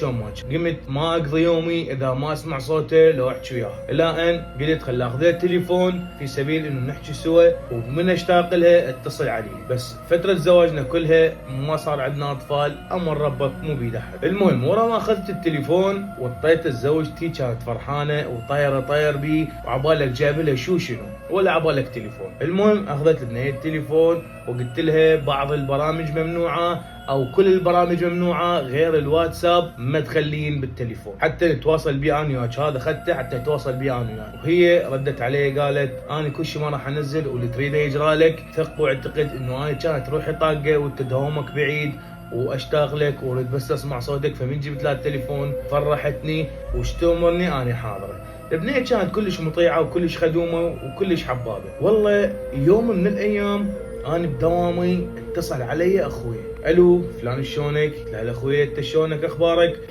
شلون ما قمت ما اقضي يومي اذا ما اسمع صوته لو احكي وياه، الى ان قلت خل اخذ التليفون في سبيل انه نحكي سوا، ومن اشتاق لها اتصل عليه. بس فتره زواجنا كلها ما صار عندنا اطفال، امر ربك مو بيد احد. المهم ورا ما اخذت التليفون وطيته زوجتي كانت فرحانه وطايره طاير بي، وعبالك جايب لها شنو ولا عبالك تليفون. المهم اخذت لنا التليفون وقلت لها بعض البرامج ممنوعه او كل البرامج ممنوعه غير الواتساب ما تخلين بالتليفون حتى نتواصل بيه انا وياك، هذا اخذته حتى نتواصل بيه انا وياك. وهي ردت علي قالت انا كل شيء ما راح انزل واللي تريده يجرى لك، ثق واعتقد انه انا كانت روحي طاقه وانت دوامك بعيد واشتاق لك واريد بس اسمع صوتك، فمن جبت لها التليفون فرحتني وش تأمرني انا حاضره. البنية كانت كلش مطيعه وكلش خدومه وكلش حبابه. والله يوم من الايام انا بدوامي اتصل علي اخوي، الو فلان شلونك؟ قلت له اخوي انت شلونك اخبارك؟